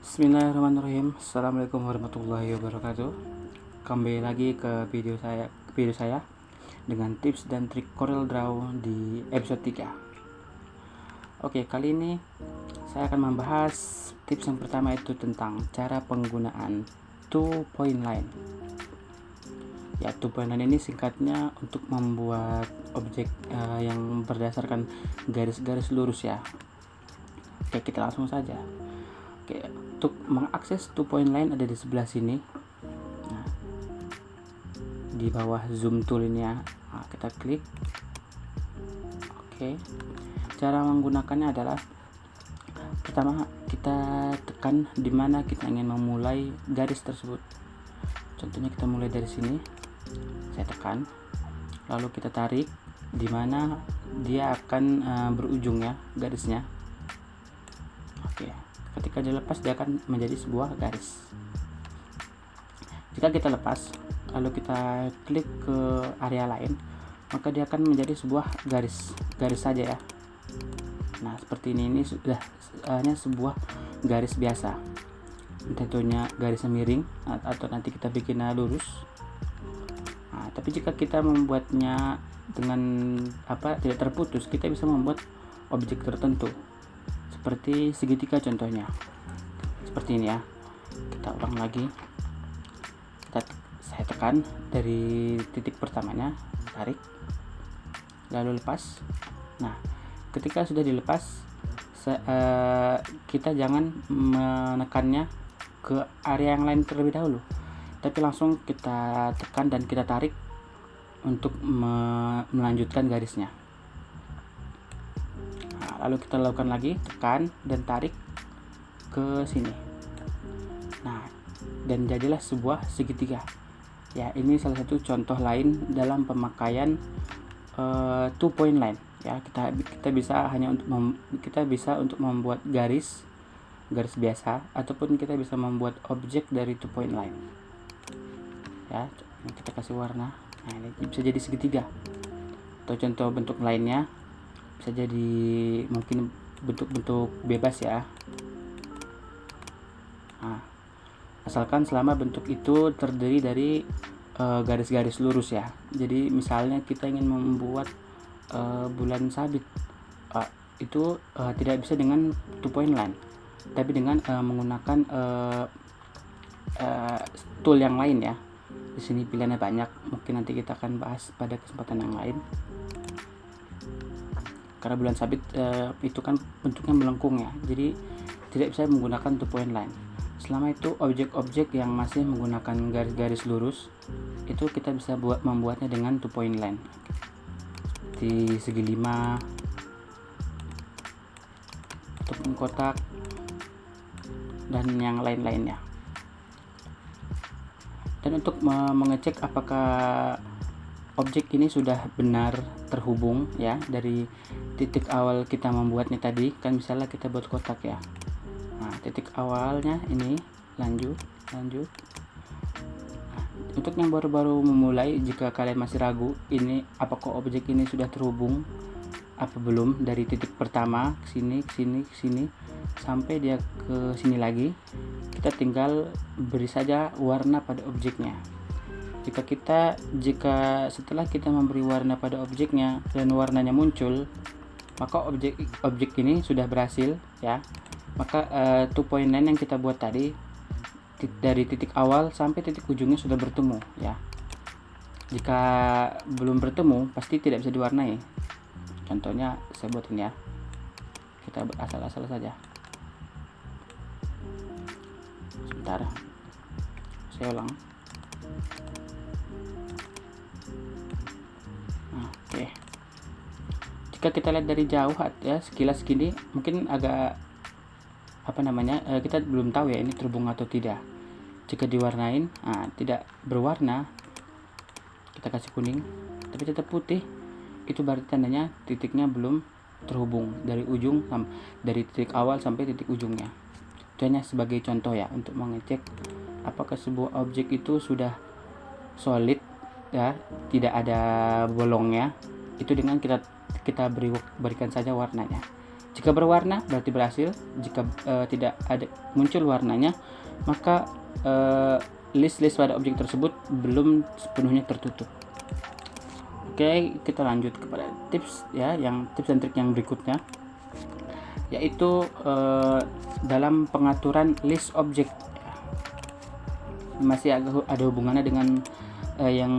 Bismillahirrahmanirrahim. Assalamualaikum warahmatullahi wabarakatuh. Kembali lagi ke video saya dengan tips dan trik Corel Draw di episode 3. Oke, kali ini saya akan membahas tips yang pertama, itu tentang cara penggunaan two point line. Ya, two point line ini singkatnya untuk membuat objek yang berdasarkan garis-garis lurus ya. Oke, kita langsung saja. Oke, untuk mengakses two point line ada di sebelah sini. Nah, di bawah zoom tool ini ya. Nah, kita klik. Oke, cara menggunakannya adalah pertama kita tekan di mana kita ingin memulai garis tersebut. Contohnya kita mulai dari sini. Saya tekan. Lalu kita tarik di mana dia akan berujung ya garisnya. Oke. Ketika dilepas dia akan menjadi sebuah garis. Jika kita lepas lalu kita klik ke area lain, maka dia akan menjadi sebuah garis saja ya. Nah, seperti ini sudah hanya sebuah garis biasa. Tentunya garisnya miring atau nanti kita bikinnya lurus. Nah, tapi jika kita membuatnya dengan tidak terputus, kita bisa membuat objek tertentu. Seperti segitiga contohnya, seperti ini ya. Kita ulang lagi. Saya tekan dari titik pertamanya, tarik, lalu lepas. Nah, ketika sudah dilepas, kita jangan menekannya ke area yang lain terlebih dahulu, tapi langsung kita tekan dan kita tarik untuk melanjutkan garisnya. Lalu kita lakukan lagi, tekan dan tarik ke sini. Nah, dan jadilah sebuah segitiga. Ya, ini salah satu contoh lain dalam pemakaian two point line. Ya, kita bisa untuk membuat garis biasa, ataupun kita bisa membuat objek dari two point line. Ya, ini kita kasih warna. Nah, ini bisa jadi segitiga. Atau contoh bentuk lainnya bisa jadi mungkin bentuk-bentuk bebas ya. Nah, asalkan selama bentuk itu terdiri dari garis-garis lurus ya. Jadi misalnya kita ingin membuat bulan sabit, itu tidak bisa dengan two point line, tapi dengan menggunakan tool yang lain ya. Di sini pilihannya banyak, mungkin nanti kita akan bahas pada kesempatan yang lain. Karena bulan sabit itu kan bentuknya melengkung ya, jadi tidak bisa menggunakan two point line. Selama itu objek-objek yang masih menggunakan garis-garis lurus, itu kita bisa membuatnya dengan two point line, di segi 5 ataupun kotak dan yang lain-lainnya. Dan untuk mengecek apakah objek ini sudah benar terhubung ya, dari titik awal kita membuatnya tadi kan, misalnya kita buat kotak ya. Nah, titik awalnya ini lanjut. Nah, untuk yang baru-baru memulai, jika kalian masih ragu ini apakah objek ini sudah terhubung apa belum, dari titik pertama ke sini sampai dia ke sini lagi, kita tinggal beri saja warna pada objeknya. Jika setelah kita memberi warna pada objeknya dan warnanya muncul, maka objek ini sudah berhasil ya. Maka two point line yang kita buat tadi dari titik awal sampai titik ujungnya sudah bertemu ya. Jika belum bertemu, pasti tidak bisa diwarnai. Contohnya saya buat ini ya. Kita buat asal-asal saja. Sebentar, saya ulang. Oke. Jika kita lihat dari jauh ya, sekilas gini mungkin agak kita belum tahu ya ini terhubung atau tidak. Jika diwarnain, tidak berwarna, kita kasih kuning tapi tetap putih, itu berarti tandanya titiknya belum terhubung dari titik awal sampai titik ujungnya. Itu hanya sebagai contoh ya, untuk mengecek apakah sebuah objek itu sudah solid ya, tidak ada bolongnya. Itu dengan kita berikan saja warnanya. Jika berwarna berarti berhasil. Jika tidak ada muncul warnanya, maka list pada objek tersebut belum sepenuhnya tertutup. Oke, kita lanjut kepada tips ya, yang tips dan trik yang berikutnya, yaitu dalam pengaturan list objek. Masih agak ada hubungannya dengan yang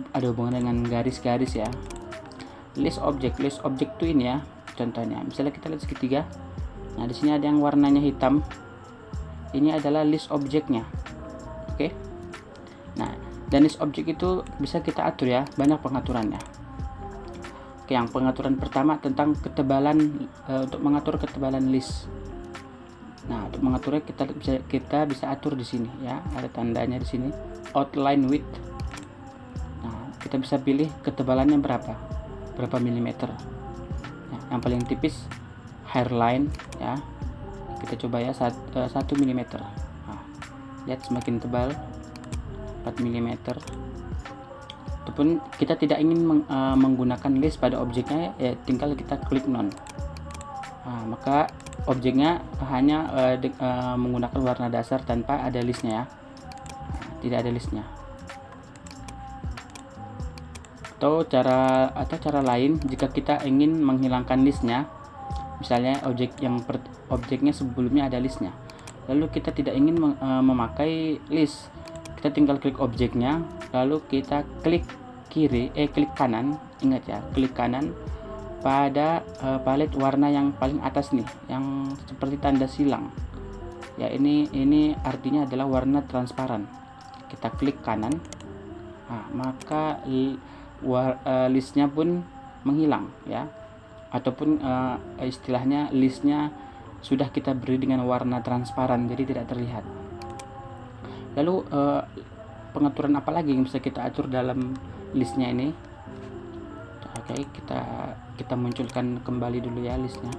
ada hubungannya dengan garis-garis ya. List objek tuh ini ya. Contohnya, misalnya kita lihat segitiga. Nah, di sini ada yang warnanya hitam. Ini adalah list objeknya. Oke. Nah, dan list objek itu bisa kita atur ya, banyak pengaturannya. Oke, yang pengaturan pertama tentang ketebalan, untuk mengatur ketebalan list. Nah, untuk mengaturnya kita bisa atur di sini ya, ada tandanya di sini, outline width. Nah, kita bisa pilih ketebalannya berapa milimeter. Nah, yang paling tipis hairline ya, kita coba ya 1 mm. Nah, lihat semakin tebal 4 mm. Ataupun kita tidak ingin menggunakan list pada objeknya ya, tinggal kita klik none. Nah, maka objeknya hanya menggunakan warna dasar tanpa ada listnya ya. Nah, tidak ada listnya. Atau cara lain, jika kita ingin menghilangkan listnya, misalnya objeknya sebelumnya ada listnya, lalu kita tidak ingin memakai list, kita tinggal klik objeknya, lalu kita klik klik kanan. Ingat ya, klik kanan pada palet warna yang paling atas nih, yang seperti tanda silang ya. Ini artinya adalah warna transparan. Kita klik kanan, nah, maka listnya pun menghilang ya, ataupun istilahnya listnya sudah kita beri dengan warna transparan, jadi tidak terlihat. Lalu pengaturan apa lagi yang bisa kita atur dalam listnya ini? Oke, kita munculkan kembali dulu ya listnya.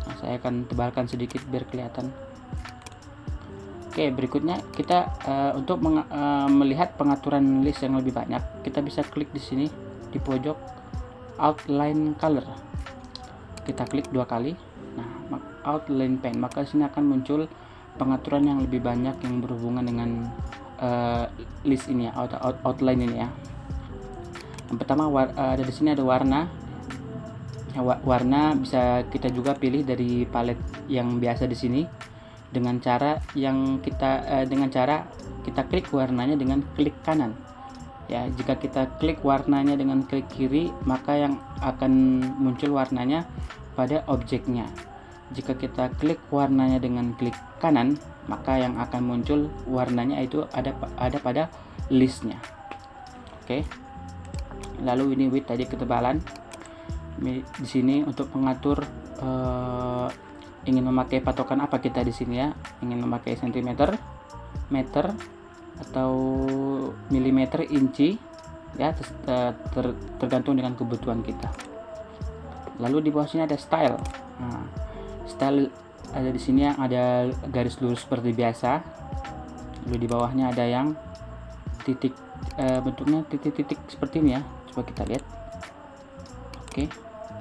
Nah, saya akan tebalkan sedikit biar kelihatan. Oke, berikutnya kita untuk melihat pengaturan list yang lebih banyak, kita bisa klik di sini di pojok outline color. Kita klik 2 kali. Nah, outline pen, maka sini akan muncul pengaturan yang lebih banyak yang berhubungan dengan list ini ya, outline ini ya. Yang pertama ada di sini ada warna. Warna bisa kita juga pilih dari palet yang biasa di sini dengan cara kita klik warnanya dengan klik kanan. Ya, jika kita klik warnanya dengan klik kiri, maka yang akan muncul warnanya pada objeknya. Jika kita klik warnanya dengan klik kanan, maka yang akan muncul warnanya itu ada pada listnya. Oke. Lalu ini width tadi, ketebalan. Di sini untuk mengatur ingin memakai patokan apa kita di sini ya, ingin memakai sentimeter, meter, atau milimeter, inci ya, tergantung dengan kebutuhan kita. Lalu di bawah sini ada style. Nah, style ada di sini yang ada garis lurus seperti biasa. Lalu di bawahnya ada yang titik, bentuknya titik-titik seperti ini ya. Coba kita lihat. Oke.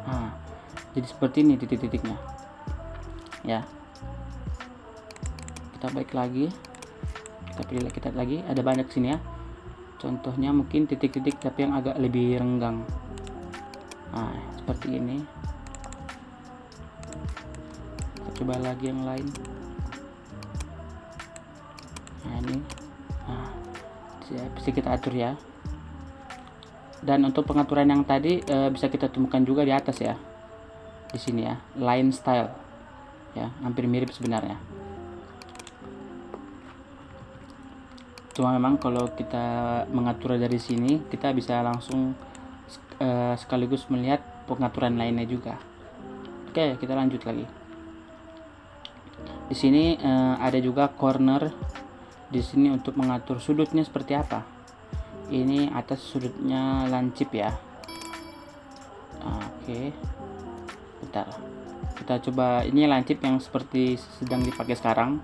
Nah, jadi seperti ini titik-titiknya ya. Kita balik lagi, kita pilih lagi, ada banyak sini ya. Contohnya mungkin titik-titik tapi yang agak lebih renggang. Nah, seperti ini. Kita coba lagi yang lain. Nah, ini. Nah, bisa kita atur ya. Dan untuk pengaturan yang tadi bisa kita temukan juga di atas ya. Di sini ya, line style. Ya, hampir mirip sebenarnya. Cuma memang kalau kita mengatur dari sini, kita bisa langsung sekaligus melihat pengaturan lainnya juga. Oke, kita lanjut lagi. Di sini ada juga corner. Di sini untuk mengatur sudutnya seperti apa. Ini atas sudutnya lancip ya. Oke. Bentar. Kita coba, ini lancip yang seperti sedang dipakai sekarang.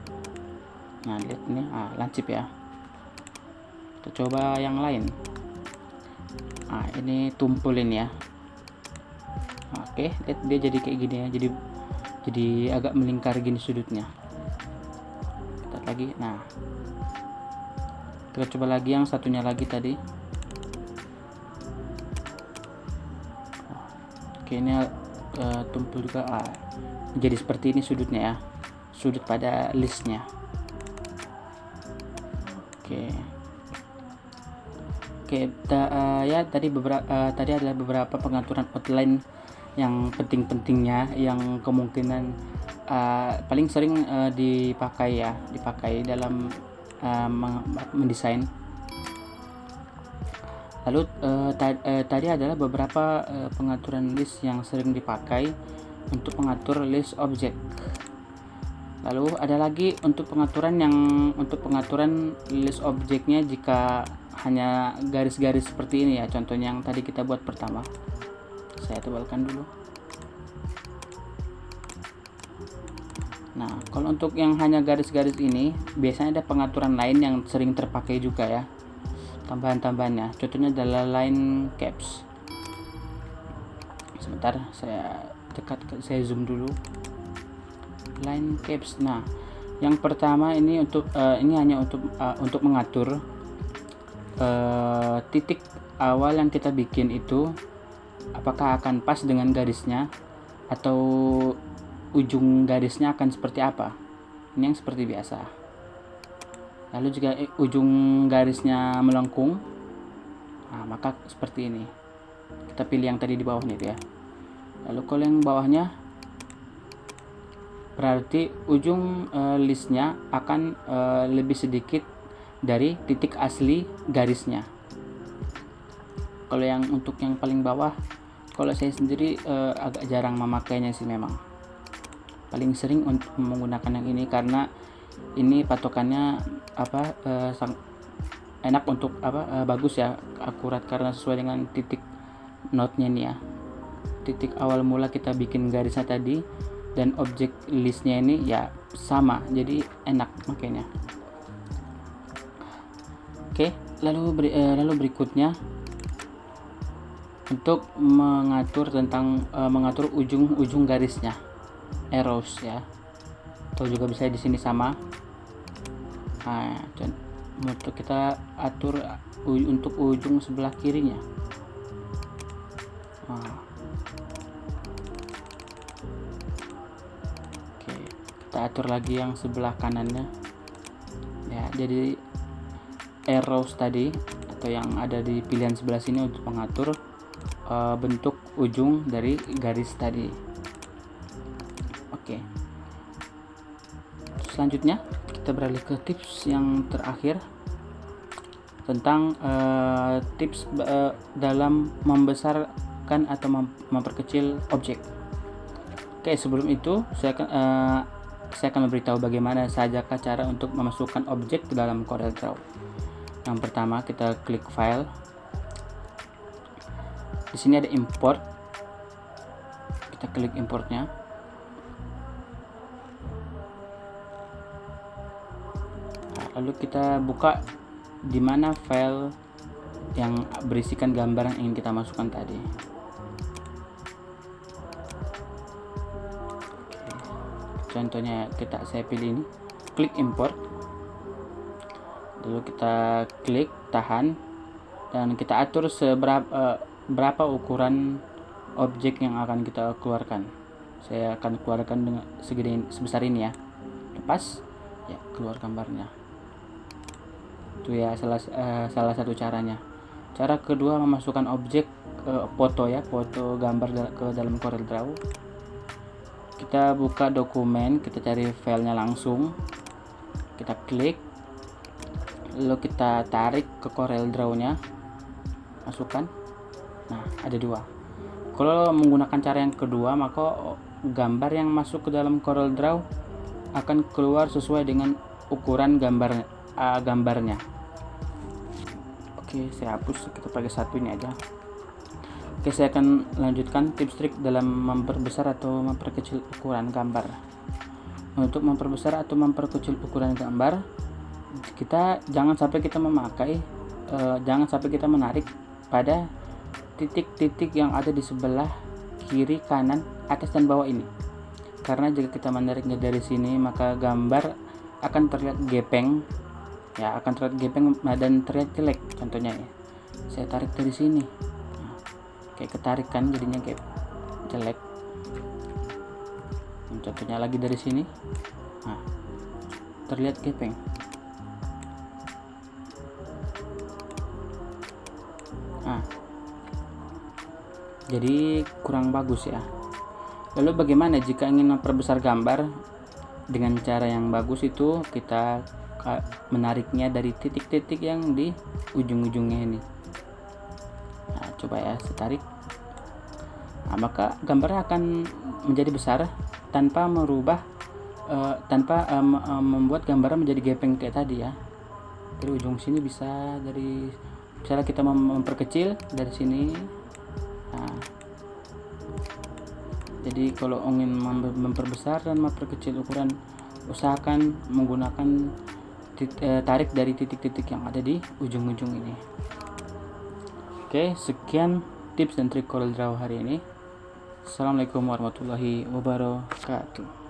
Nah, lihat ini, lancip ya. Kita coba yang lain. Ini tumpulin ya. Oke, lihat dia jadi kayak gini ya, jadi agak melingkar gini sudutnya. Kita lagi, nah kita coba lagi yang satunya lagi tadi. Oke, ini tumpul juga, jadi seperti ini sudutnya ya, sudut pada listnya. Oke, ya tadi adalah beberapa pengaturan outline yang penting-pentingnya, yang kemungkinan paling sering dipakai dalam mendesain. Lalu tadi adalah beberapa pengaturan list yang sering dipakai untuk mengatur list objek. Lalu ada lagi untuk pengaturan list objeknya jika hanya garis-garis seperti ini ya, contohnya yang tadi kita buat pertama. Saya tebalkan dulu. Nah, kalau untuk yang hanya garis-garis ini, biasanya ada pengaturan lain yang sering terpakai juga ya, tambahan-tambahannya. Contohnya adalah line caps. Sebentar, saya zoom dulu. Line caps. Nah, yang pertama ini ini hanya untuk mengatur titik awal yang kita bikin itu apakah akan pas dengan garisnya atau ujung garisnya akan seperti apa. Ini yang seperti biasa. Lalu jika ujung garisnya melengkung, nah, maka seperti ini. Kita pilih yang tadi di bawahnya itu ya. Lalu kalau yang bawahnya, berarti ujung listnya akan lebih sedikit dari titik asli garisnya. Kalau yang untuk yang paling bawah, kalau saya sendiri agak jarang memakainya sih memang. Paling sering untuk menggunakan yang ini karena ini patokannya enak untuk bagus ya, akurat karena sesuai dengan titik node-nya nih ya. Titik awal mula kita bikin garisnya tadi dan objek listnya ini ya sama, jadi enak makanya. Oke, lalu berikutnya untuk mengatur ujung garisnya, arrows ya, atau juga bisa di sini sama. Nah, untuk kita atur untuk ujung sebelah kirinya. Kita atur lagi yang sebelah kanannya ya, jadi arrows tadi atau yang ada di pilihan sebelah sini untuk mengatur bentuk ujung dari garis tadi. Oke, selanjutnya kita beralih ke tips yang terakhir tentang tips dalam membesarkan atau memperkecil objek. Oke, sebelum itu saya akan memberitahu bagaimana saja cara untuk memasukkan objek ke dalam CorelDRAW. Yang pertama, kita klik file. Di sini ada import. Kita klik importnya. Nah, lalu kita buka di mana file yang berisikan gambar yang ingin kita masukkan tadi. Contohnya saya pilih ini, klik import, lalu kita klik tahan dan kita atur berapa ukuran objek yang akan kita keluarkan. Saya akan keluarkan dengan sebesar ini ya. Lepas ya keluar gambarnya. Itu ya salah satu caranya. Cara kedua, memasukkan objek foto gambar ke dalam CorelDRAW. Kita buka dokumen, kita cari filenya langsung, kita klik, lalu kita tarik ke CorelDRAW-nya, masukkan. Nah, ada dua. Kalau menggunakan cara yang kedua, maka gambar yang masuk ke dalam CorelDRAW akan keluar sesuai dengan ukuran gambarnya. Oke, saya hapus, kita pakai satu ini aja. Oke, saya akan lanjutkan tips trik dalam memperbesar atau memperkecil ukuran gambar. Untuk memperbesar atau memperkecil ukuran gambar, kita jangan sampai kita menarik pada titik-titik yang ada di sebelah kiri, kanan, atas dan bawah ini. Karena jika kita menariknya dari sini, maka gambar akan terlihat gepeng, ya, akan terlihat gepeng dan terlihat jelek. Contohnya ya, saya tarik dari sini, nah, kayak ketarikan jadinya kayak jelek. Contohnya lagi dari sini, nah, terlihat gepeng. Nah, jadi kurang bagus ya. Lalu bagaimana jika ingin memperbesar gambar? Dengan cara yang bagus itu kita menariknya dari titik-titik yang di ujung-ujungnya ini. Nah, coba ya, saya tarik. Nah, maka gambar akan menjadi besar tanpa merubah membuat gambar menjadi gepeng kayak tadi ya. Dari ujung sini bisa, dari misalnya kita memperkecil dari sini. Nah, jadi kalau ingin memperbesar dan memperkecil ukuran, usahakan menggunakan tarik dari titik-titik yang ada di ujung-ujung ini. Oke, sekian tips dan trik CorelDRAW hari ini. Assalamualaikum warahmatullahi wabarakatuh.